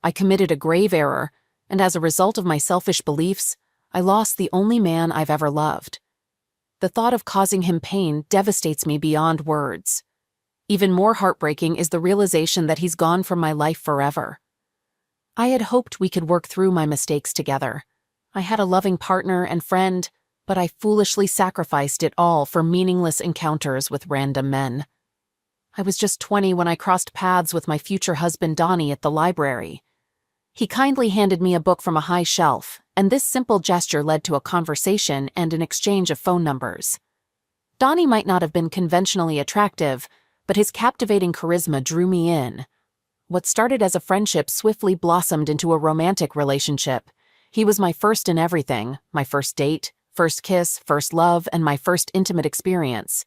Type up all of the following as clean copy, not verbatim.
I committed a grave error, and as a result of my selfish beliefs, I lost the only man I've ever loved. The thought of causing him pain devastates me beyond words. Even more heartbreaking is the realization that he's gone from my life forever. I had hoped we could work through my mistakes together. I had a loving partner and friend, but I foolishly sacrificed it all for meaningless encounters with random men. I was just 20 when I crossed paths with my future husband Donnie at the library. He kindly handed me a book from a high shelf, and this simple gesture led to a conversation and an exchange of phone numbers. Donnie might not have been conventionally attractive, but his captivating charisma drew me in. What started as a friendship swiftly blossomed into a romantic relationship. He was my first in everything, my first date, first kiss, first love, and my first intimate experience.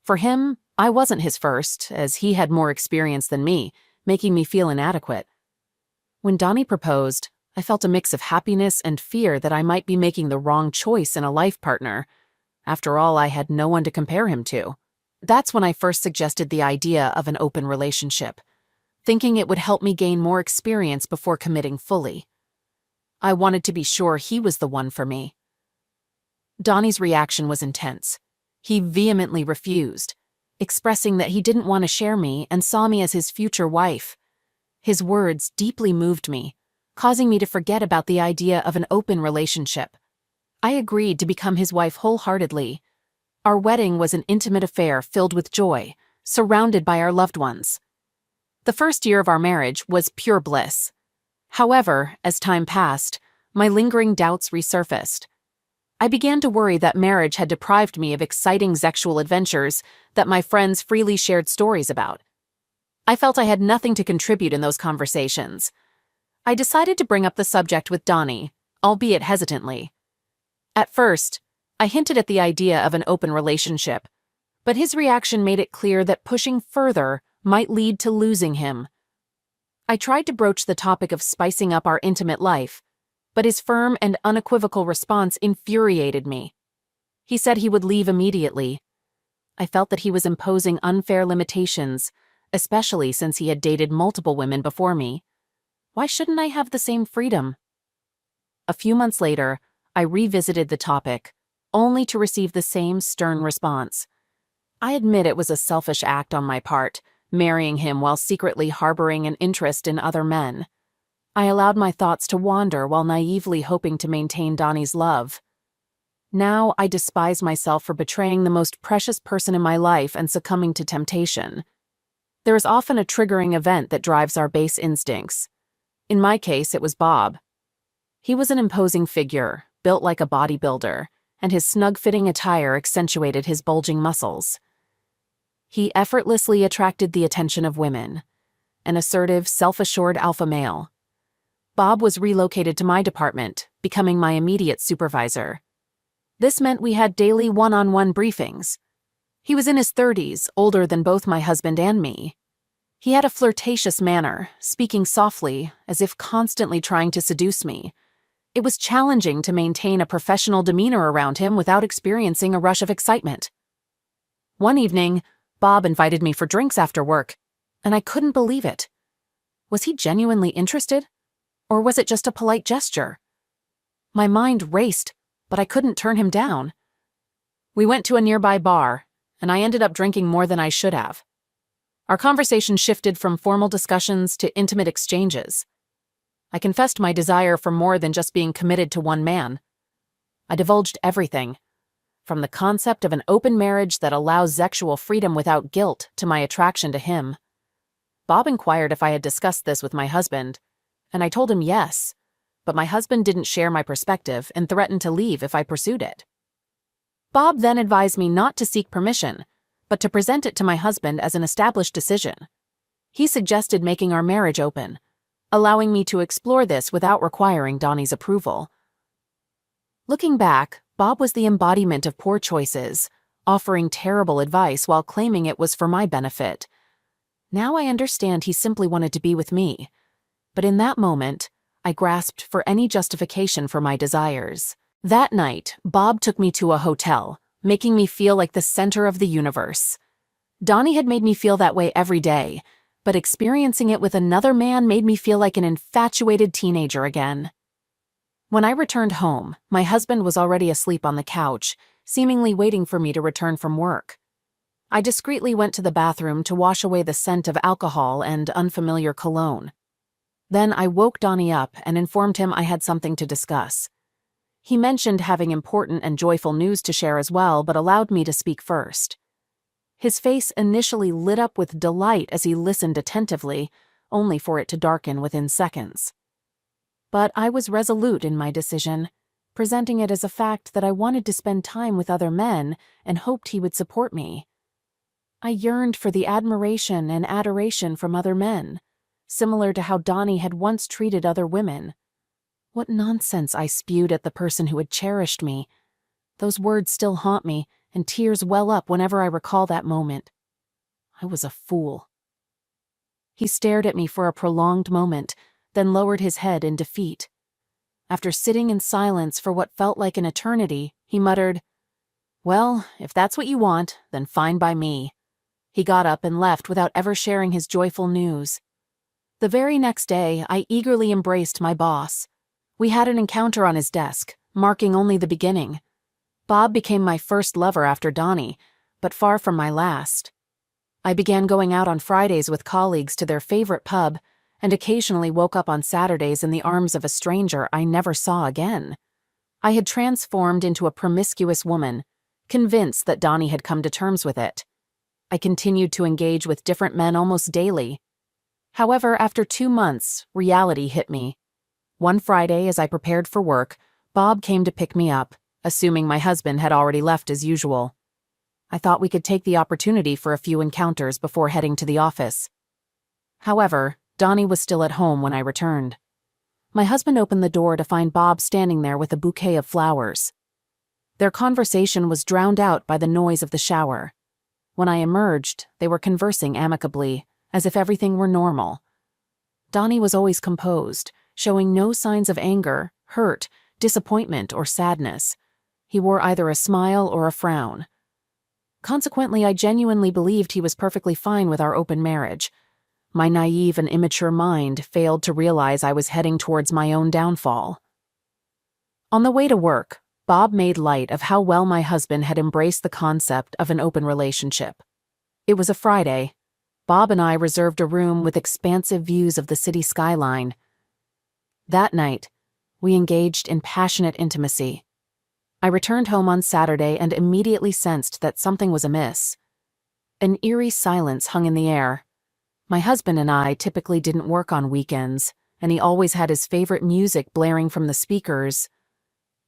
For him, I wasn't his first, as he had more experience than me, making me feel inadequate. When Donnie proposed, I felt a mix of happiness and fear that I might be making the wrong choice in a life partner. After all, I had no one to compare him to. That's when I first suggested the idea of an open relationship, thinking it would help me gain more experience before committing fully. I wanted to be sure he was the one for me. Donnie's reaction was intense. He vehemently refused, expressing that he didn't want to share me and saw me as his future wife. His words deeply moved me, causing me to forget about the idea of an open relationship. I agreed to become his wife wholeheartedly. Our wedding was an intimate affair filled with joy, surrounded by our loved ones. The first year of our marriage was pure bliss. However, as time passed, my lingering doubts resurfaced. I began to worry that marriage had deprived me of exciting sexual adventures that my friends freely shared stories about. I felt I had nothing to contribute in those conversations. I decided to bring up the subject with Donnie, albeit hesitantly. At first, I hinted at the idea of an open relationship, but his reaction made it clear that pushing further might lead to losing him. I tried to broach the topic of spicing up our intimate life, but his firm and unequivocal response infuriated me. He said he would leave immediately. I felt that he was imposing unfair limitations, especially since he had dated multiple women before me. Why shouldn't I have the same freedom? A few months later, I revisited the topic, only to receive the same stern response. I admit it was a selfish act on my part, marrying him while secretly harboring an interest in other men. I allowed my thoughts to wander while naively hoping to maintain Donnie's love. Now I despise myself for betraying the most precious person in my life and succumbing to temptation. There is often a triggering event that drives our base instincts. In my case, it was Bob. He was an imposing figure, built like a bodybuilder, and his snug-fitting attire accentuated his bulging muscles. He effortlessly attracted the attention of women, an assertive, self-assured alpha male. Bob was relocated to my department, becoming my immediate supervisor. This meant we had daily one-on-one briefings. He was in his 30s, older than both my husband and me. He had a flirtatious manner, speaking softly, as if constantly trying to seduce me. It was challenging to maintain a professional demeanor around him without experiencing a rush of excitement. One evening, Bob invited me for drinks after work, and I couldn't believe it. Was he genuinely interested? Or was it just a polite gesture? My mind raced, but I couldn't turn him down. We went to a nearby bar, and I ended up drinking more than I should have. Our conversation shifted from formal discussions to intimate exchanges. I confessed my desire for more than just being committed to one man. I divulged everything, from the concept of an open marriage that allows sexual freedom without guilt to my attraction to him. Bob inquired if I had discussed this with my husband, and I told him yes, but my husband didn't share my perspective and threatened to leave if I pursued it. Bob then advised me not to seek permission, but to present it to my husband as an established decision. He suggested making our marriage open, allowing me to explore this without requiring Donnie's approval. Looking back, Bob was the embodiment of poor choices, offering terrible advice while claiming it was for my benefit. Now I understand he simply wanted to be with me, but in that moment, I grasped for any justification for my desires. That night, Bob took me to a hotel, making me feel like the center of the universe. Donnie had made me feel that way every day, but experiencing it with another man made me feel like an infatuated teenager again. When I returned home, my husband was already asleep on the couch, seemingly waiting for me to return from work. I discreetly went to the bathroom to wash away the scent of alcohol and unfamiliar cologne. Then I woke Donnie up and informed him I had something to discuss. He mentioned having important and joyful news to share as well, but allowed me to speak first. His face initially lit up with delight as he listened attentively, only for it to darken within seconds. But I was resolute in my decision, presenting it as a fact that I wanted to spend time with other men and hoped he would support me. I yearned for the admiration and adoration from other men, similar to how Donnie had once treated other women. What nonsense I spewed at the person who had cherished me. Those words still haunt me, and tears well up whenever I recall that moment. I was a fool. He stared at me for a prolonged moment, then lowered his head in defeat. After sitting in silence for what felt like an eternity, he muttered, "Well, if that's what you want, then fine by me." He got up and left without ever sharing his joyful news. The very next day, I eagerly embraced my boss. We had an encounter on his desk, marking only the beginning. Bob became my first lover after Donnie, but far from my last. I began going out on Fridays with colleagues to their favorite pub, and occasionally woke up on Saturdays in the arms of a stranger I never saw again. I had transformed into a promiscuous woman, convinced that Donnie had come to terms with it. I continued to engage with different men almost daily. However, after 2 months, reality hit me. One Friday, as I prepared for work, Bob came to pick me up, assuming my husband had already left as usual. I thought we could take the opportunity for a few encounters before heading to the office. However, Donnie was still at home when I returned. My husband opened the door to find Bob standing there with a bouquet of flowers. Their conversation was drowned out by the noise of the shower. When I emerged, they were conversing amicably, as if everything were normal. Donnie was always composed, showing no signs of anger, hurt, disappointment, or sadness. He wore either a smile or a frown. Consequently, I genuinely believed he was perfectly fine with our open marriage. My naive and immature mind failed to realize I was heading towards my own downfall. On the way to work, Bob made light of how well my husband had embraced the concept of an open relationship. It was a Friday. Bob and I reserved a room with expansive views of the city skyline. That night, we engaged in passionate intimacy. I returned home on Saturday and immediately sensed that something was amiss. An eerie silence hung in the air. My husband and I typically didn't work on weekends, and he always had his favorite music blaring from the speakers.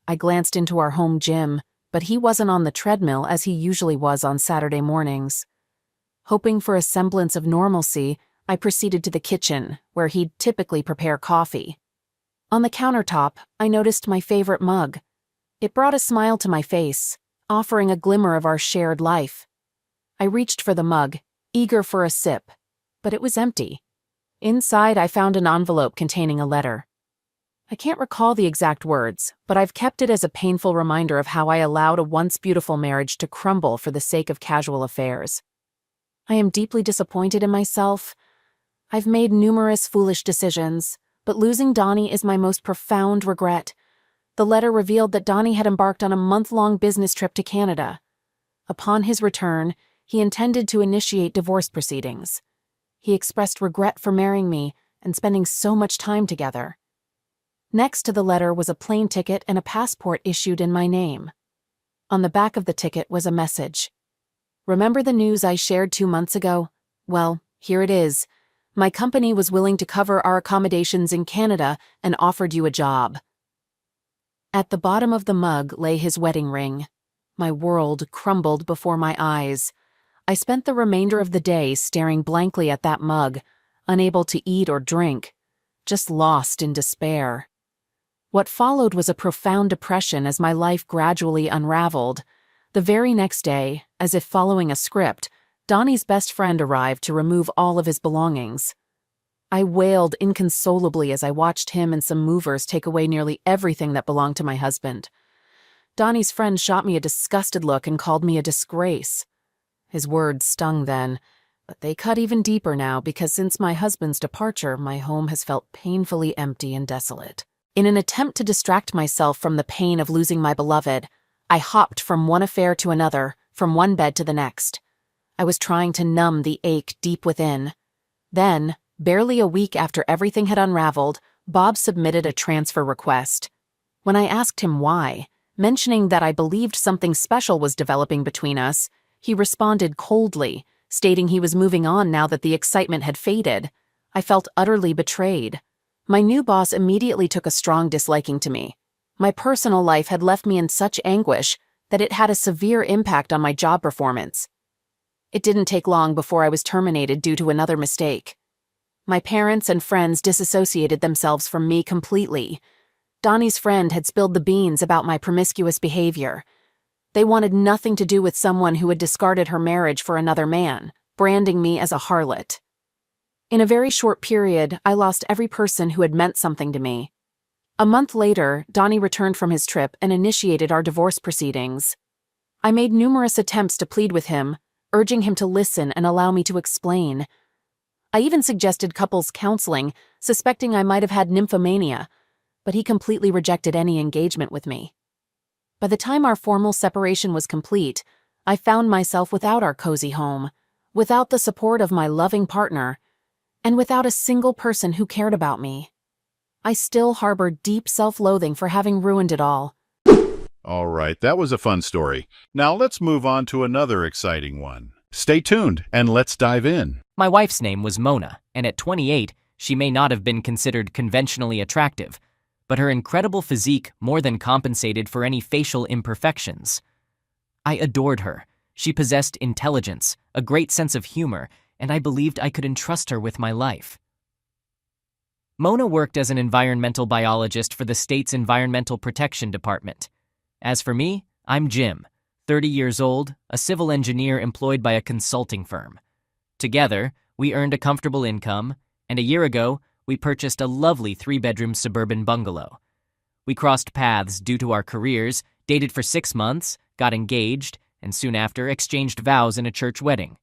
I glanced into our home gym, but he wasn't on the treadmill as he usually was on Saturday mornings. Hoping for a semblance of normalcy, I proceeded to the kitchen, where he'd typically prepare coffee. On the countertop, I noticed my favorite mug. It brought a smile to my face, offering a glimmer of our shared life. I reached for the mug, eager for a sip, but it was empty. Inside, I found an envelope containing a letter. I can't recall the exact words, but I've kept it as a painful reminder of how I allowed a once beautiful marriage to crumble for the sake of casual affairs. I am deeply disappointed in myself. I've made numerous foolish decisions, but losing Donnie is my most profound regret. The letter revealed that Donnie had embarked on a month-long business trip to Canada. Upon his return, he intended to initiate divorce proceedings. He expressed regret for marrying me and spending so much time together. Next to the letter was a plane ticket and a passport issued in my name. On the back of the ticket was a message. "Remember the news I shared 2 months ago? Well, here it is. My company was willing to cover our accommodations in Canada and offered you a job." At the bottom of the mug lay his wedding ring. My world crumbled before my eyes. I spent the remainder of the day staring blankly at that mug, unable to eat or drink, just lost in despair. What followed was a profound depression as my life gradually unraveled. The very next day, as if following a script, Donnie's best friend arrived to remove all of his belongings. I wailed inconsolably as I watched him and some movers take away nearly everything that belonged to my husband. Donnie's friend shot me a disgusted look and called me a disgrace. His words stung then, But they cut even deeper now because since my husband's departure, my home has felt painfully empty and desolate. In an attempt to distract myself from the pain of losing my beloved, I hopped from one affair to another, from one bed to the next. I was trying to numb the ache deep within. Then, barely a week after everything had unraveled, Bob submitted a transfer request. When I asked him why, mentioning that I believed something special was developing between us, he responded coldly, stating he was moving on now that the excitement had faded. I felt utterly betrayed. My new boss immediately took a strong disliking to me. My personal life had left me in such anguish that it had a severe impact on my job performance. It didn't take long before I was terminated due to another mistake. My parents and friends disassociated themselves from me completely. Donnie's friend had spilled the beans about my promiscuous behavior. They wanted nothing to do with someone who had discarded her marriage for another man, branding me as a harlot. In a very short period, I lost every person who had meant something to me. A month later, Donnie returned from his trip and initiated our divorce proceedings. I made numerous attempts to plead with him, urging him to listen and allow me to explain. I even suggested couples counseling, suspecting I might have had nymphomania, but he completely rejected any engagement with me. By the time our formal separation was complete, I found myself without our cozy home, without the support of my loving partner, and without a single person who cared about me. I still harbor deep self-loathing for having ruined it all. All right, that was a fun story. Now let's move on to another exciting one. Stay tuned and let's dive in. My wife's name was Mona, and at 28, she may not have been considered conventionally attractive, but her incredible physique more than compensated for any facial imperfections. I adored her. She possessed intelligence, a great sense of humor, and I believed I could entrust her with my life. Mona worked as an environmental biologist for the state's Environmental Protection Department. As for me, I'm Jim, 30 years old, a civil engineer employed by a consulting firm. Together, we earned a comfortable income, and a year ago, we purchased a lovely 3-bedroom suburban bungalow. We crossed paths due to our careers, dated for 6 months, got engaged, and soon after exchanged vows in a church wedding.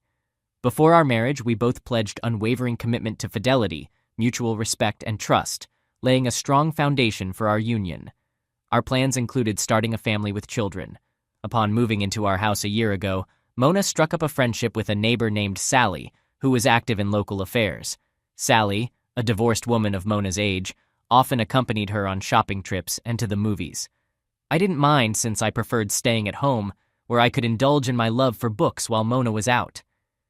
Before our marriage, we both pledged unwavering commitment to fidelity, mutual respect, and trust, laying a strong foundation for our union. Our plans included starting a family with children. Upon moving into our house a year ago, Mona struck up a friendship with a neighbor named Sally, who was active in local affairs. Sally, a divorced woman of Mona's age, often accompanied her on shopping trips and to the movies. I didn't mind since I preferred staying at home, where I could indulge in my love for books while Mona was out.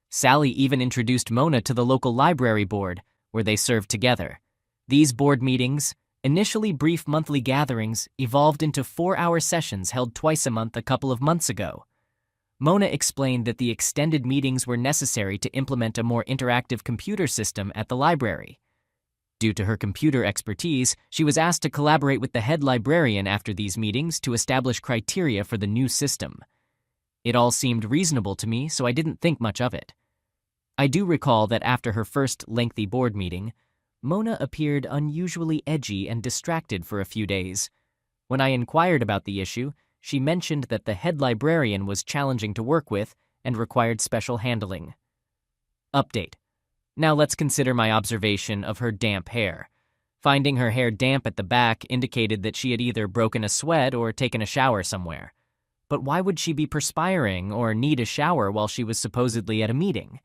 Sally even introduced Mona to the local library board, where they served together. These board meetings, initially brief monthly gatherings, evolved into 4-hour sessions held twice a month a couple of months ago. Mona explained that the extended meetings were necessary to implement a more interactive computer system at the library. Due to her computer expertise, she was asked to collaborate with the head librarian after these meetings to establish criteria for the new system. It all seemed reasonable to me, so I didn't think much of it. I do recall that after her first lengthy board meeting, Mona appeared unusually edgy and distracted for a few days. When I inquired about the issue, she mentioned that the head librarian was challenging to work with and required special handling. Update. Now let's consider my observation of her damp hair. Finding her hair damp at the back indicated that she had either broken a sweat or taken a shower somewhere. But why would she be perspiring or need a shower while she was supposedly at a meeting?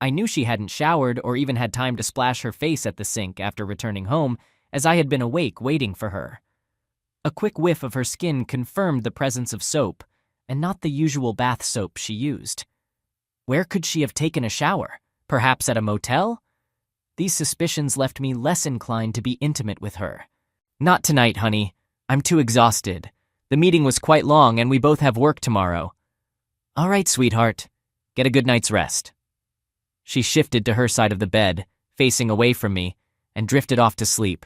I knew she hadn't showered or even had time to splash her face at the sink after returning home, as I had been awake waiting for her. A quick whiff of her skin confirmed the presence of soap, and not the usual bath soap she used. Where could she have taken a shower? Perhaps at a motel? These suspicions left me less inclined to be intimate with her. Not tonight, honey. I'm too exhausted. The meeting was quite long and we both have work tomorrow. All right, sweetheart. Get a good night's rest. She shifted to her side of the bed, facing away from me, and drifted off to sleep.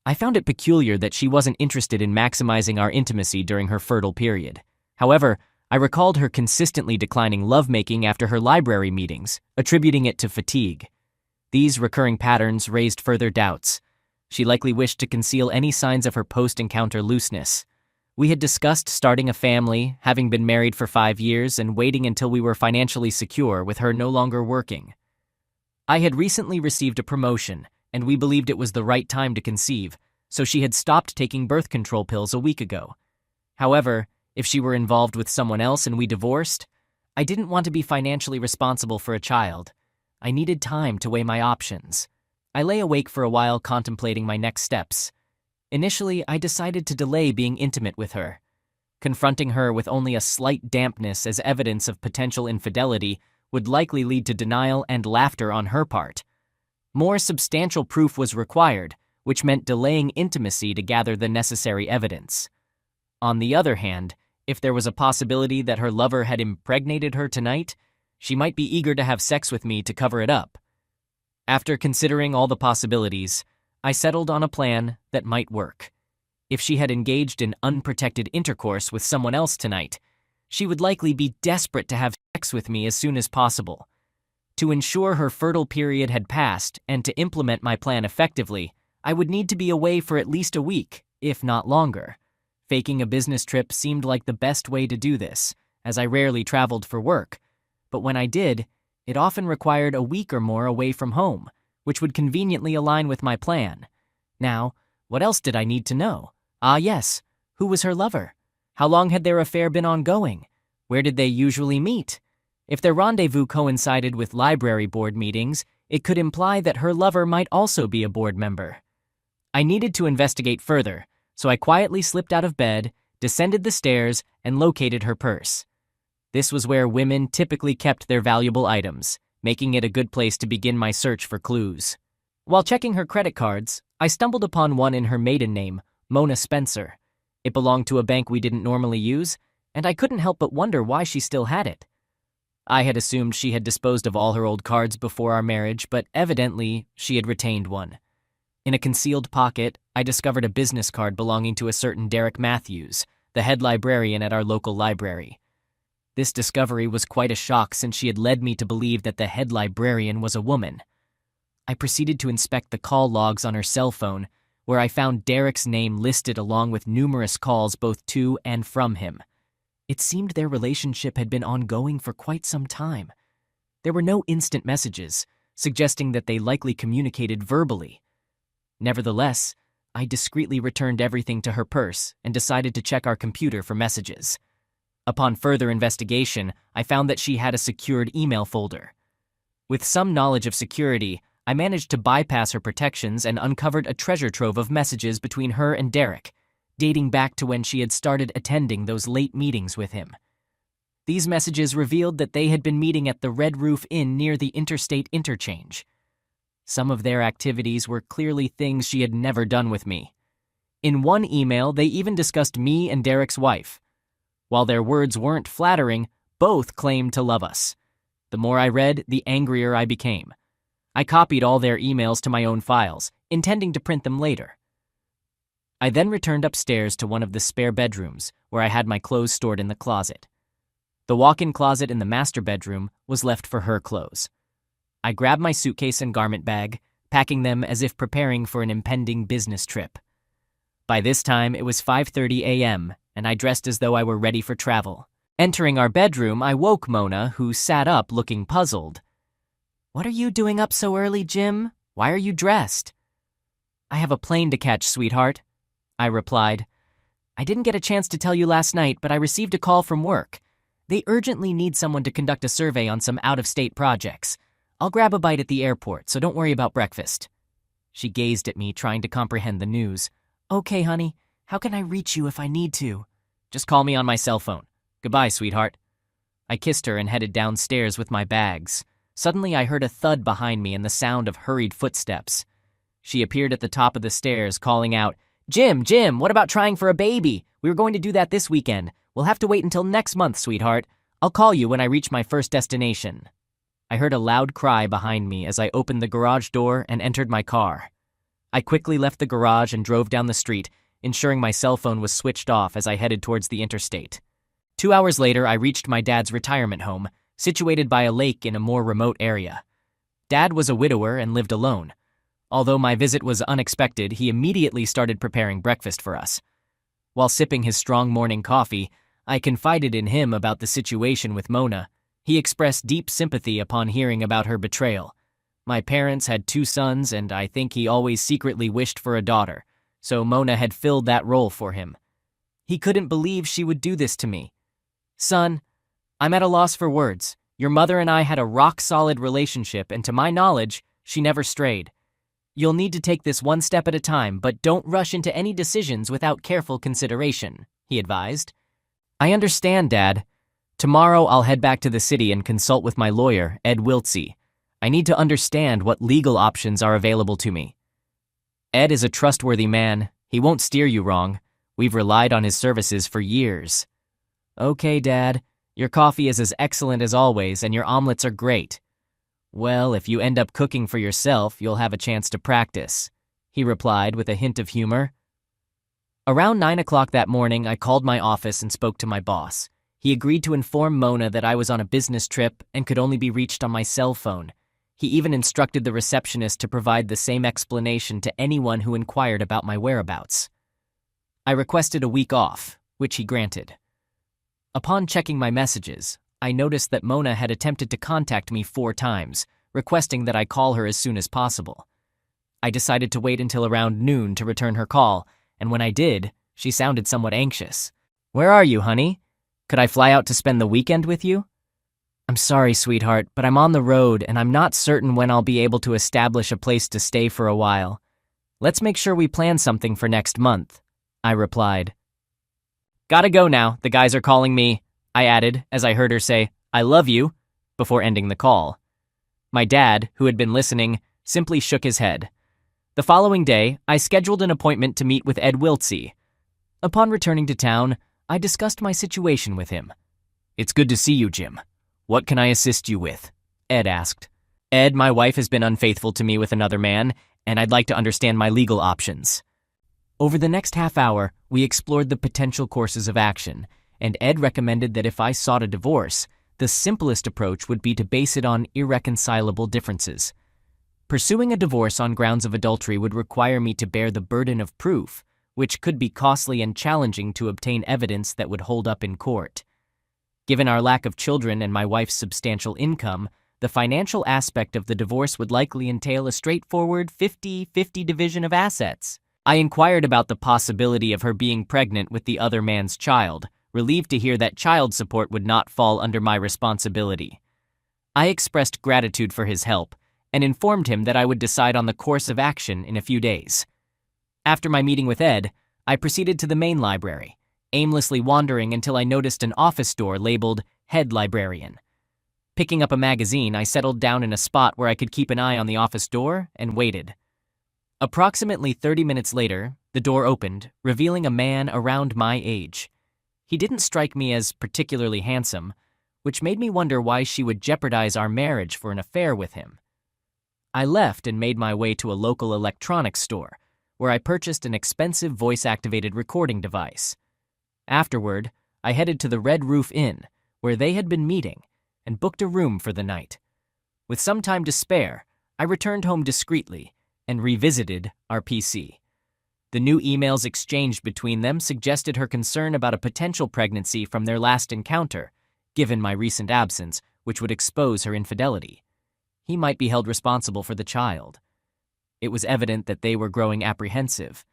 I found it peculiar that she wasn't interested in maximizing our intimacy during her fertile period. However, I recalled her consistently declining lovemaking after her library meetings, attributing it to fatigue. These recurring patterns raised further doubts. She likely wished to conceal any signs of her post-encounter looseness. We had discussed starting a family, having been married for 5 years, and waiting until we were financially secure with her no longer working. I had recently received a promotion, and we believed it was the right time to conceive, so she had stopped taking birth control pills a week ago. However, if she were involved with someone else and we divorced, I didn't want to be financially responsible for a child. I needed time to weigh my options. I lay awake for a while contemplating my next steps. Initially, I decided to delay being intimate with her. Confronting her with only a slight dampness as evidence of potential infidelity would likely lead to denial and laughter on her part. More substantial proof was required, which meant delaying intimacy to gather the necessary evidence. On the other hand, if there was a possibility that her lover had impregnated her tonight, she might be eager to have sex with me to cover it up. After considering all the possibilities, I settled on a plan that might work. If she had engaged in unprotected intercourse with someone else tonight, she would likely be desperate to have sex with me as soon as possible. To ensure her fertile period had passed and to implement my plan effectively, I would need to be away for at least a week, if not longer. Faking a business trip seemed like the best way to do this, as I rarely traveled for work. But when I did, it often required a week or more away from home, which would conveniently align with my plan. Now, what else did I need to know? Ah yes, who was her lover? How long had their affair been ongoing? Where did they usually meet? If their rendezvous coincided with library board meetings, it could imply that her lover might also be a board member. I needed to investigate further, so I quietly slipped out of bed, descended the stairs, and located her purse. This was where women typically kept their valuable items, making it a good place to begin my search for clues. While checking her credit cards, I stumbled upon one in her maiden name, Mona Spencer. It belonged to a bank we didn't normally use, and I couldn't help but wonder why she still had it. I had assumed she had disposed of all her old cards before our marriage, but evidently she had retained one. In a concealed pocket, I discovered a business card belonging to a certain Derek Matthews, the head librarian at our local library. This discovery was quite a shock since she had led me to believe that the head librarian was a woman. I proceeded to inspect the call logs on her cell phone, where I found Derek's name listed along with numerous calls both to and from him. It seemed their relationship had been ongoing for quite some time. There were no instant messages, suggesting that they likely communicated verbally. Nevertheless, I discreetly returned everything to her purse and decided to check our computer for messages. Upon further investigation, I found that she had a secured email folder. With some knowledge of security, I managed to bypass her protections and uncovered a treasure trove of messages between her and Derek, dating back to when she had started attending those late meetings with him. These messages revealed that they had been meeting at the Red Roof Inn near the interstate interchange. Some of their activities were clearly things she had never done with me. In one email, they even discussed me and Derek's wife. While their words weren't flattering, both claimed to love us. The more I read, the angrier I became. I copied all their emails to my own files, intending to print them later. I then returned upstairs to one of the spare bedrooms, where I had my clothes stored in the closet. The walk-in closet in the master bedroom was left for her clothes. I grabbed my suitcase and garment bag, packing them as if preparing for an impending business trip. By this time, it was 5:30 a.m., and I dressed as though I were ready for travel. Entering our bedroom, I woke Mona, who sat up looking puzzled. "What are you doing up so early, Jim? Why are you dressed?" "I have a plane to catch, sweetheart," I replied. "I didn't get a chance to tell you last night, but I received a call from work. They urgently need someone to conduct a survey on some out-of-state projects. I'll grab a bite at the airport, so don't worry about breakfast." She gazed at me, trying to comprehend the news. "Okay, honey. How can I reach you if I need to?" "Just call me on my cell phone. Goodbye, sweetheart." I kissed her and headed downstairs with my bags. Suddenly, I heard a thud behind me and the sound of hurried footsteps. She appeared at the top of the stairs, calling out, Jim, what about trying for a baby? We were going to do that this weekend. We'll have to wait until next month, sweetheart. I'll call you when I reach my first destination." I heard a loud cry behind me as I opened the garage door and entered my car. I quickly left the garage and drove down the street, ensuring my cell phone was switched off as I headed towards the interstate. 2 hours later, I reached my dad's retirement home, situated by a lake in a more remote area. Dad was a widower and lived alone. Although my visit was unexpected, he immediately started preparing breakfast for us. While sipping his strong morning coffee, I confided in him about the situation with Mona. He expressed deep sympathy upon hearing about her betrayal. My parents had 2 sons, and I think he always secretly wished for a daughter, so Mona had filled that role for him. He couldn't believe she would do this to me. Son, I'm at a loss for words. Your mother and I had a rock-solid relationship, and to my knowledge, she never strayed. You'll need to take this one step at a time, but don't rush into any decisions without careful consideration, he advised. I understand, Dad. Tomorrow I'll head back to the city and consult with my lawyer, Ed Wiltsey. I need to understand what legal options are available to me. Ed is a trustworthy man. He won't steer you wrong. We've relied on his services for years. Okay, Dad. Your coffee is as excellent as always, and your omelets are great. Well, if you end up cooking for yourself, you'll have a chance to practice, he replied with a hint of humor. Around 9 o'clock that morning, I called my office and spoke to my boss. He agreed to inform Mona that I was on a business trip and could only be reached on my cell phone. He even instructed the receptionist to provide the same explanation to anyone who inquired about my whereabouts. I requested a week off, which he granted. Upon checking my messages, I noticed that Mona had attempted to contact me 4 times, requesting that I call her as soon as possible. I decided to wait until around noon to return her call, and when I did, she sounded somewhat anxious. Where are you, honey? Could I fly out to spend the weekend with you? I'm sorry, sweetheart, but I'm on the road and I'm not certain when I'll be able to establish a place to stay for a while. Let's make sure we plan something for next month, I replied. Gotta go now, the guys are calling me, I added as I heard her say, I love you, before ending the call. My dad, who had been listening, simply shook his head. The following day, I scheduled an appointment to meet with Ed Wiltsey. Upon returning to town, I discussed my situation with him. It's good to see you, Jim. What can I assist you with? Ed asked. Ed, my wife has been unfaithful to me with another man, and I'd like to understand my legal options. Over the next half hour, we explored the potential courses of action, and Ed recommended that if I sought a divorce, the simplest approach would be to base it on irreconcilable differences. Pursuing a divorce on grounds of adultery would require me to bear the burden of proof, which could be costly and challenging to obtain evidence that would hold up in court. Given our lack of children and my wife's substantial income, the financial aspect of the divorce would likely entail a straightforward 50-50 division of assets. I inquired about the possibility of her being pregnant with the other man's child, relieved to hear that child support would not fall under my responsibility. I expressed gratitude for his help and informed him that I would decide on the course of action in a few days. After my meeting with Ed, I proceeded to the main library, aimlessly wandering until I noticed an office door labeled Head Librarian. Picking up a magazine, I settled down in a spot where I could keep an eye on the office door and waited. Approximately 30 minutes later, the door opened, revealing a man around my age. He didn't strike me as particularly handsome, which made me wonder why she would jeopardize our marriage for an affair with him. I left and made my way to a local electronics store, where I purchased an expensive voice-activated recording device. Afterward, I headed to the Red Roof Inn, where they had been meeting, and booked a room for the night. With some time to spare, I returned home discreetly and revisited our PC. The new emails exchanged between them suggested her concern about a potential pregnancy from their last encounter, given my recent absence, which would expose her infidelity. He might be held responsible for the child. It was evident that they were growing apprehensive.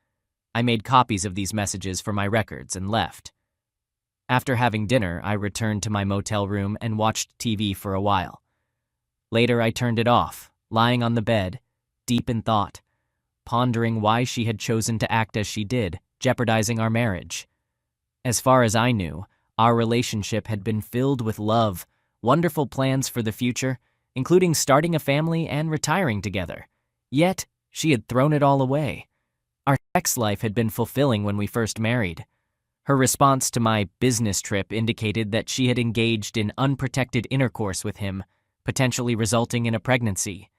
I made copies of these messages for my records and left. After having dinner, I returned to my motel room and watched TV for a while. Later, I turned it off, lying on the bed, deep in thought, pondering why she had chosen to act as she did, jeopardizing our marriage. As far as I knew, our relationship had been filled with love, wonderful plans for the future, including starting a family and retiring together. Yet, she had thrown it all away. Our sex life had been fulfilling when we first married. Her response to my business trip indicated that she had engaged in unprotected intercourse with him, potentially resulting in a pregnancy.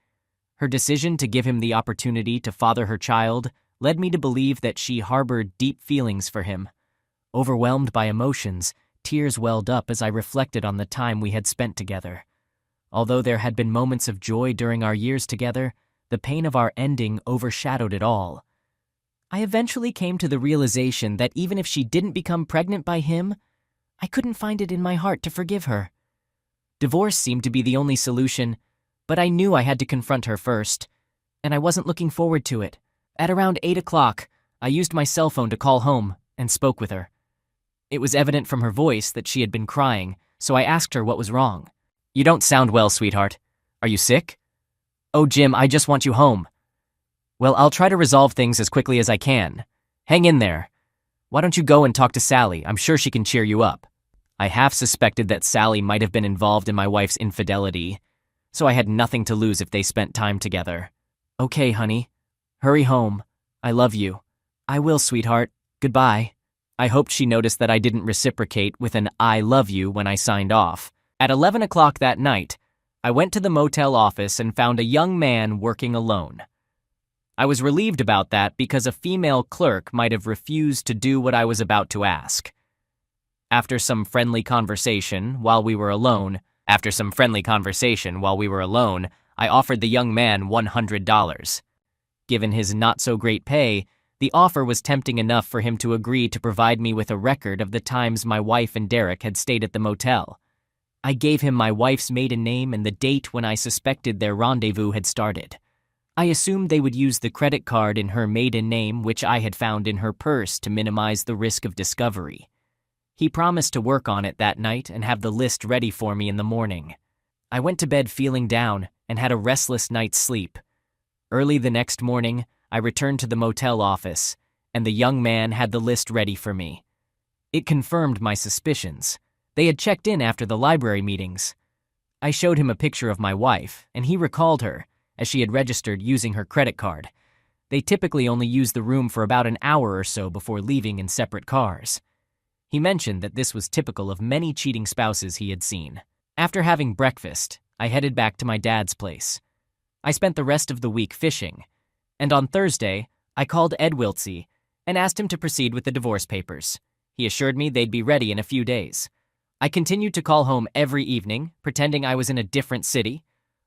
Her decision to give him the opportunity to father her child led me to believe that she harbored deep feelings for him. Overwhelmed by emotions, tears welled up as I reflected on the time we had spent together. Although there had been moments of joy during our years together, the pain of our ending overshadowed it all. I eventually came to the realization that even if she didn't become pregnant by him, I couldn't find it in my heart to forgive her. Divorce seemed to be the only solution, but I knew I had to confront her first, and I wasn't looking forward to it. At around 8 o'clock, I used my cell phone to call home and spoke with her. It was evident from her voice that she had been crying, so I asked her what was wrong. "You don't sound well, sweetheart. Are you sick?" "Oh, Jim, I just want you home." "Well, I'll try to resolve things as quickly as I can. Hang in there. Why don't you go and talk to Sally? I'm sure she can cheer you up." I half suspected that Sally might have been involved in my wife's infidelity, so I had nothing to lose if they spent time together. "Okay, honey. Hurry home. I love you." "I will, sweetheart. Goodbye." I hoped she noticed that I didn't reciprocate with an "I love you" when I signed off. At 11 o'clock that night, I went to the motel office and found a young man working alone. I was relieved about that because a female clerk might have refused to do what I was about to ask. After some friendly conversation while we were alone, I offered the young man $100. Given his not-so-great pay, the offer was tempting enough for him to agree to provide me with a record of the times my wife and Derek had stayed at the motel. I gave him my wife's maiden name and the date when I suspected their rendezvous had started. I assumed they would use the credit card in her maiden name, which I had found in her purse, to minimize the risk of discovery. He promised to work on it that night and have the list ready for me in the morning. I went to bed feeling down and had a restless night's sleep. Early the next morning, I returned to the motel office, and the young man had the list ready for me. It confirmed my suspicions. They had checked in after the library meetings. I showed him a picture of my wife, and he recalled her, as she had registered using her credit card. They typically only use the room for about an hour or so before leaving in separate cars. He mentioned that this was typical of many cheating spouses he had seen. After having breakfast, I headed back to my dad's place. I spent the rest of the week fishing, and on Thursday, I called Ed Wiltsey and asked him to proceed with the divorce papers. He assured me they'd be ready in a few days. I continued to call home every evening, pretending I was in a different city.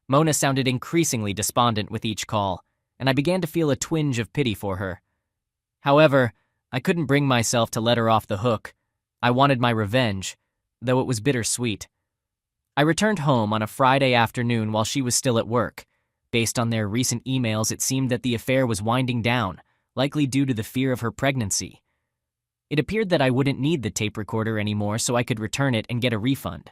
Mona sounded increasingly despondent with each call, and I began to feel a twinge of pity for her. However, I couldn't bring myself to let her off the hook. I wanted my revenge, though it was bittersweet. I returned home on a Friday afternoon while she was still at work. Based on their recent emails, it seemed that the affair was winding down, likely due to the fear of her pregnancy. It appeared that I wouldn't need the tape recorder anymore, so I could return it and get a refund.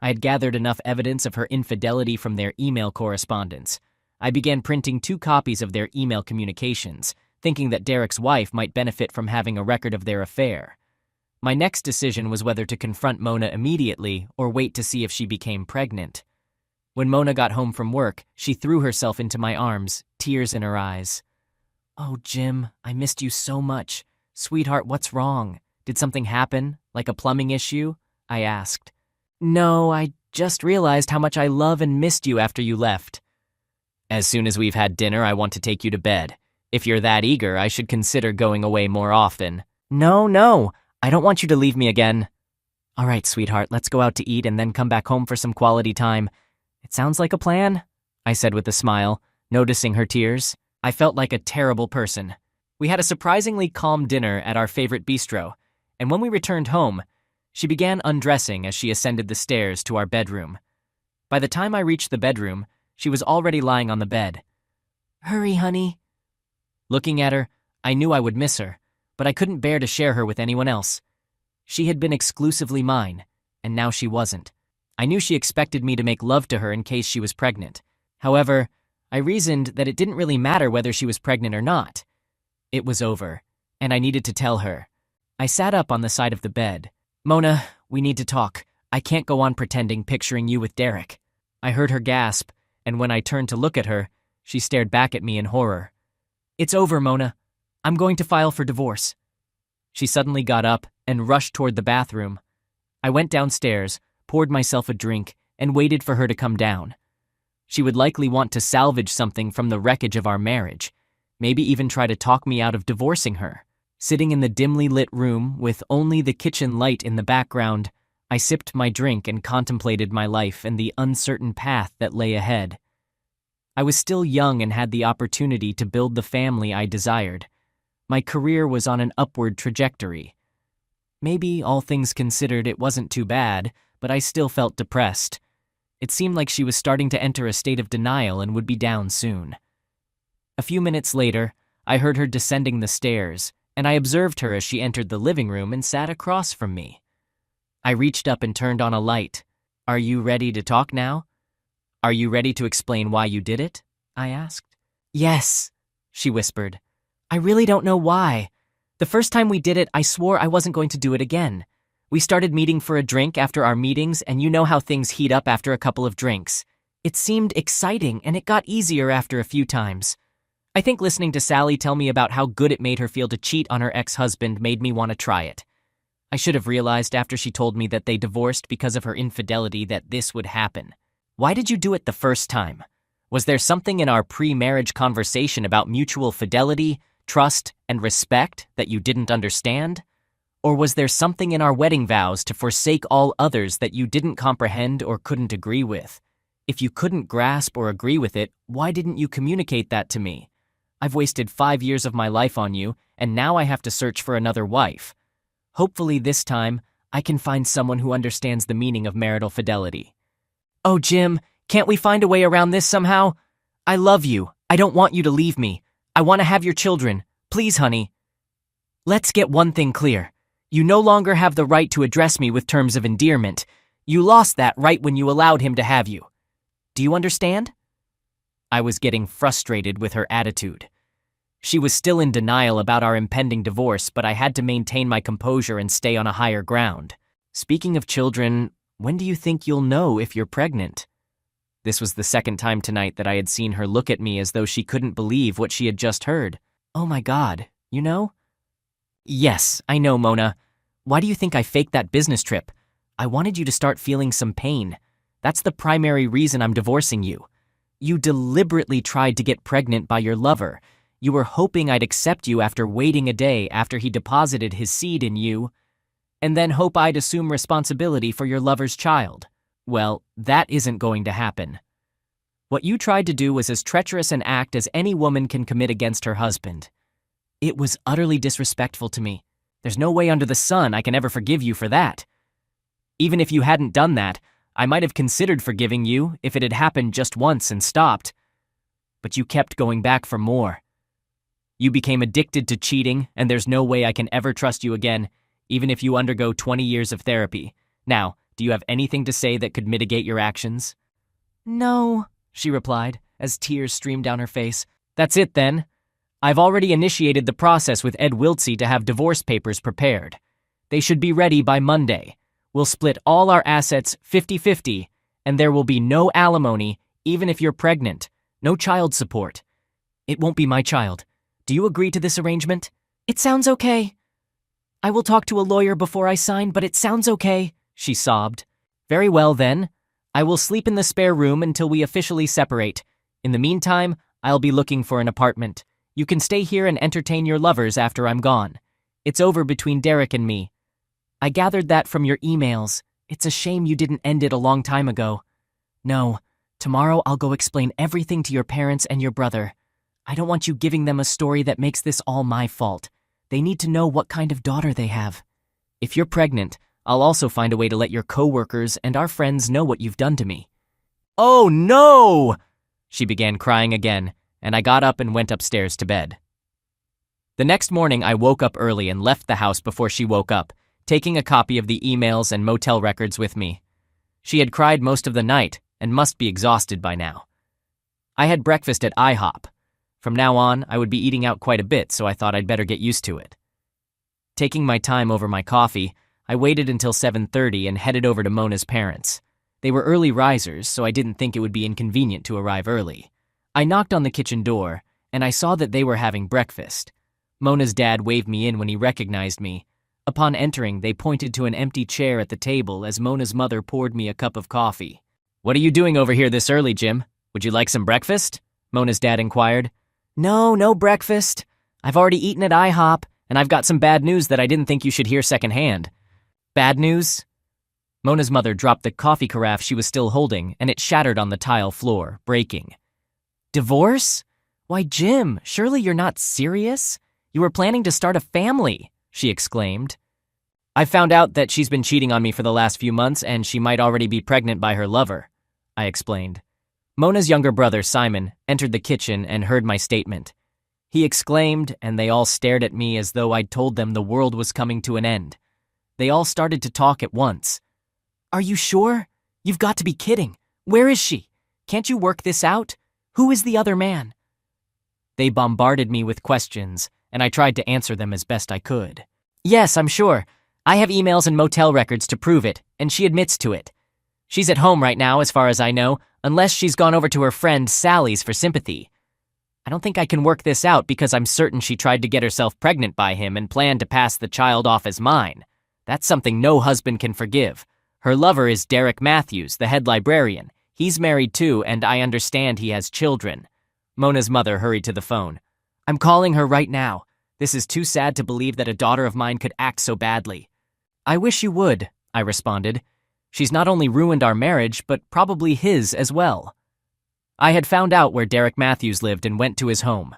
I had gathered enough evidence of her infidelity from their email correspondence. I began printing 2 copies of their email communications, thinking that Derek's wife might benefit from having a record of their affair. My next decision was whether to confront Mona immediately or wait to see if she became pregnant. When Mona got home from work, she threw herself into my arms, tears in her eyes. "Oh, Jim, I missed you so much. Sweetheart, what's wrong? Did something happen, like a plumbing issue?" I asked. "No, I just realized how much I love and missed you after you left." "As soon as we've had dinner, I want to take you to bed. If you're that eager, I should consider going away more often." No, I don't want you to leave me again." "All right, sweetheart, let's go out to eat and then come back home for some quality time. It sounds like a plan," I said with a smile, noticing her tears. I felt like a terrible person. We had a surprisingly calm dinner at our favorite bistro, and when we returned home, she began undressing as she ascended the stairs to our bedroom. By the time I reached the bedroom, she was already lying on the bed. "Hurry, honey." Looking at her, I knew I would miss her, but I couldn't bear to share her with anyone else. She had been exclusively mine, and now she wasn't. I knew she expected me to make love to her in case she was pregnant. However, I reasoned that it didn't really matter whether she was pregnant or not. It was over, and I needed to tell her. I sat up on the side of the bed. "Mona, we need to talk. I can't go on pretending picturing you with Derek." I heard her gasp, and when I turned to look at her, she stared back at me in horror. "It's over, Mona. I'm going to file for divorce." She suddenly got up and rushed toward the bathroom. I went downstairs, poured myself a drink, and waited for her to come down. She would likely want to salvage something from the wreckage of our marriage, maybe even try to talk me out of divorcing her. Sitting in the dimly lit room with only the kitchen light in the background, I sipped my drink and contemplated my life and the uncertain path that lay ahead. I was still young and had the opportunity to build the family I desired, My career was on an upward trajectory. Maybe, all things considered, it wasn't too bad, but I still felt depressed. It seemed like she was starting to enter a state of denial and would be down soon. A few minutes later, I heard her descending the stairs, and I observed her as she entered the living room and sat across from me. I reached up and turned on a light. "Are you ready to talk now? Are you ready to explain why you did it?" I asked. "Yes," she whispered. "I really don't know why. The first time we did it, I swore I wasn't going to do it again. We started meeting for a drink after our meetings, and you know how things heat up after a couple of drinks. It seemed exciting, and it got easier after a few times. I think listening to Sally tell me about how good it made her feel to cheat on her ex-husband made me want to try it. I should have realized after she told me that they divorced because of her infidelity that this would happen. Why did you do it the first time? Was there something in our pre-marriage conversation about mutual fidelity, trust, and respect that you didn't understand? Or was there something in our wedding vows to forsake all others that you didn't comprehend or couldn't agree with? If you couldn't grasp or agree with it, why didn't you communicate that to me? I've wasted 5 years of my life on you, and now I have to search for another wife. Hopefully this time, I can find someone who understands the meaning of marital fidelity." "Oh, Jim, can't we find a way around this somehow? I love you. I don't want you to leave me. I want to have your children. Please, honey. Let's get one thing clear. You no longer have the right to address me with terms of endearment. You lost that right when you allowed him to have you. Do you understand?" I was getting frustrated with her attitude. She was still in denial about our impending divorce, but I had to maintain my composure and stay on a higher ground. "Speaking of children, when do you think you'll know if you're pregnant?" This was the second time tonight that I had seen her look at me as though she couldn't believe what she had just heard. "Oh my God, you know?" "Yes, I know, Mona. Why do you think I faked that business trip? I wanted you to start feeling some pain. That's the primary reason I'm divorcing you. You deliberately tried to get pregnant by your lover. You were hoping I'd accept you after waiting a day after he deposited his seed in you, and then hope I'd assume responsibility for your lover's child. Well, that isn't going to happen. What you tried to do was as treacherous an act as any woman can commit against her husband. It was utterly disrespectful to me. There's no way under the sun I can ever forgive you for that. Even if you hadn't done that, I might have considered forgiving you if it had happened just once and stopped. But you kept going back for more. You became addicted to cheating, and there's no way I can ever trust you again, even if you undergo 20 years of therapy. Now, do you have anything to say that could mitigate your actions?" "No," she replied, as tears streamed down her face. "That's it then. I've already initiated the process with Ed Wiltsey to have divorce papers prepared. They should be ready by Monday. We'll split all our assets 50-50, and there will be no alimony, even if you're pregnant. No child support. It won't be my child. Do you agree to this arrangement?" "It sounds okay. I will talk to a lawyer before I sign, but it sounds okay," she sobbed. "Very well then. I will sleep in the spare room until we officially separate. In the meantime, I'll be looking for an apartment. You can stay here and entertain your lovers after I'm gone. It's over between Derek and me. I gathered that from your emails. It's a shame you didn't end it a long time ago. No, tomorrow I'll go explain everything to your parents and your brother. I don't want you giving them a story that makes this all my fault. They need to know what kind of daughter they have. If you're pregnant, I'll also find a way to let your coworkers and our friends know what you've done to me." "Oh no!" She began crying again, and I got up and went upstairs to bed. The next morning, I woke up early and left the house before she woke up, taking a copy of the emails and motel records with me. She had cried most of the night and must be exhausted by now. I had breakfast at IHOP. From now on, I would be eating out quite a bit, so I thought I'd better get used to it. Taking my time over my coffee, I waited until 7:30 and headed over to Mona's parents. They were early risers, so I didn't think it would be inconvenient to arrive early. I knocked on the kitchen door, and I saw that they were having breakfast. Mona's dad waved me in when he recognized me. Upon entering, they pointed to an empty chair at the table as Mona's mother poured me a cup of coffee. "What are you doing over here this early, Jim? Would you like some breakfast?" Mona's dad inquired. No breakfast. I've already eaten at IHOP, and I've got some bad news that I didn't think you should hear secondhand." "Bad news?" Mona's mother dropped the coffee carafe she was still holding, and it shattered on the tile floor, breaking. "Divorce? Why, Jim, surely you're not serious? You were planning to start a family, she exclaimed. I found out that she's been cheating on me for the last few months and she might already be pregnant by her lover, I explained. Mona's younger brother, Simon, entered the kitchen and heard my statement. He exclaimed, and they all stared at me as though I'd told them the world was coming to an end. They all started to talk at once. Are you sure? You've got to be kidding. Where is she? Can't you work this out? Who is the other man? They bombarded me with questions, and I tried to answer them as best I could. Yes, I'm sure. I have emails and motel records to prove it, and she admits to it. She's at home right now, as far as I know, unless she's gone over to her friend Sally's for sympathy. I don't think I can work this out because I'm certain she tried to get herself pregnant by him and planned to pass the child off as mine. That's something no husband can forgive. Her lover is Derek Matthews, the head librarian. He's married too, and I understand he has children. Mona's mother hurried to the phone. I'm calling her right now. This is too sad to believe that a daughter of mine could act so badly. I wish you would, I responded. She's not only ruined our marriage, but probably his as well. I had found out where Derek Matthews lived and went to his home.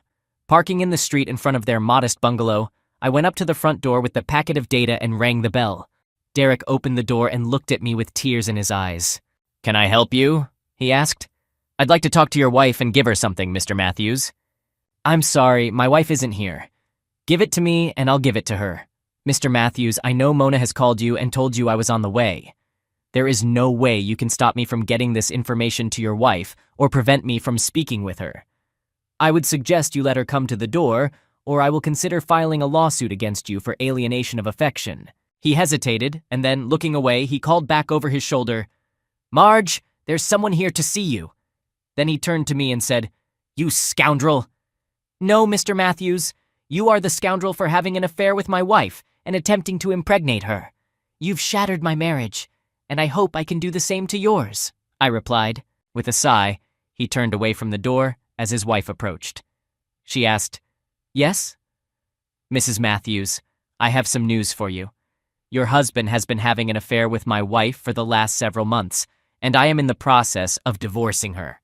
Parking in the street in front of their modest bungalow, I went up to the front door with the packet of data and rang the bell. Derek opened the door and looked at me with tears in his eyes. Can I help you? He asked. I'd like to talk to your wife and give her something, Mr. Matthews. I'm sorry, my wife isn't here. Give it to me and I'll give it to her. Mr. Matthews, I know Mona has called you and told you I was on the way. There is no way you can stop me from getting this information to your wife or prevent me from speaking with her. I would suggest you let her come to the door, or I will consider filing a lawsuit against you for alienation of affection. He hesitated, and then, looking away, he called back over his shoulder, Marge, there's someone here to see you. Then he turned to me and said, You scoundrel. No, Mr. Matthews, you are the scoundrel for having an affair with my wife and attempting to impregnate her. You've shattered my marriage, and I hope I can do the same to yours, I replied. With a sigh, he turned away from the door as his wife approached. She asked, Yes? Mrs. Matthews, I have some news for you. Your husband has been having an affair with my wife for the last several months, and I am in the process of divorcing her.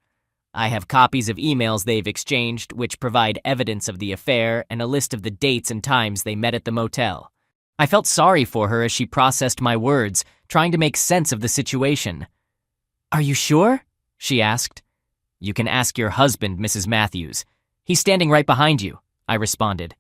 I have copies of emails they've exchanged which provide evidence of the affair and a list of the dates and times they met at the motel. I felt sorry for her as she processed my words, trying to make sense of the situation. Are you sure? She asked. You can ask your husband, Mrs. Matthews. He's standing right behind you, I responded.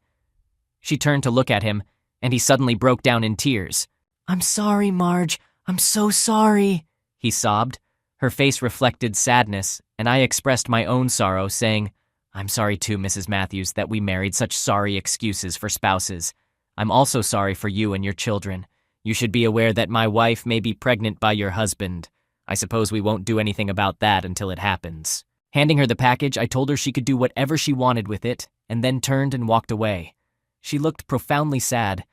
She turned to look at him, and he suddenly broke down in tears. I'm sorry, Marge. I'm so sorry, he sobbed. Her face reflected sadness, and I expressed my own sorrow, saying, I'm sorry too, Mrs. Matthews, that we married such sorry excuses for spouses. I'm also sorry for you and your children. You should be aware that my wife may be pregnant by your husband. I suppose we won't do anything about that until it happens. Handing her the package, I told her she could do whatever she wanted with it, and then turned and walked away. She looked profoundly sad,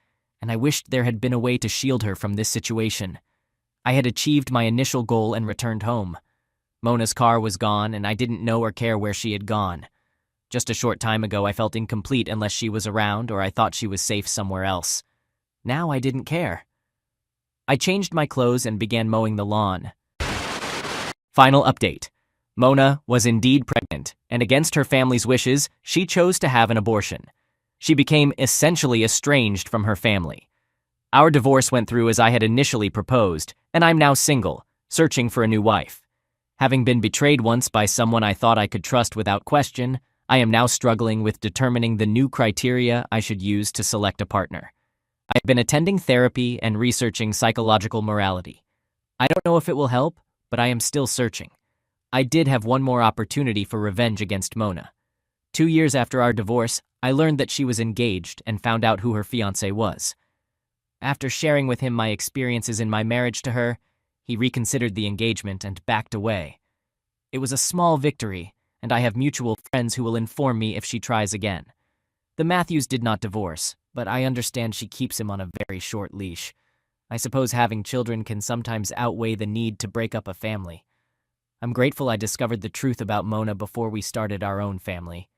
and I wished there had been a way to shield her from this situation. I had achieved my initial goal and returned home. Mona's car was gone, and I didn't know or care where she had gone. Just a short time ago, I felt incomplete unless she was around or I thought she was safe somewhere else. Now I didn't care. I changed my clothes and began mowing the lawn. Final update. Mona was indeed pregnant, and against her family's wishes, she chose to have an abortion. She became essentially estranged from her family. Our divorce went through as I had initially proposed, and I'm now single, searching for a new wife. Having been betrayed once by someone I thought I could trust without question, I am now struggling with determining the new criteria I should use to select a partner. I've been attending therapy and researching psychological morality. I don't know if it will help, but I am still searching. I did have one more opportunity for revenge against Mona. 2 years after our divorce, I learned that she was engaged and found out who her fiancé was. After sharing with him my experiences in my marriage to her, he reconsidered the engagement and backed away. It was a small victory, and I have mutual friends who will inform me if she tries again. The Matthews did not divorce, but I understand she keeps him on a very short leash. I suppose having children can sometimes outweigh the need to break up a family. I'm grateful I discovered the truth about Mona before we started our own family.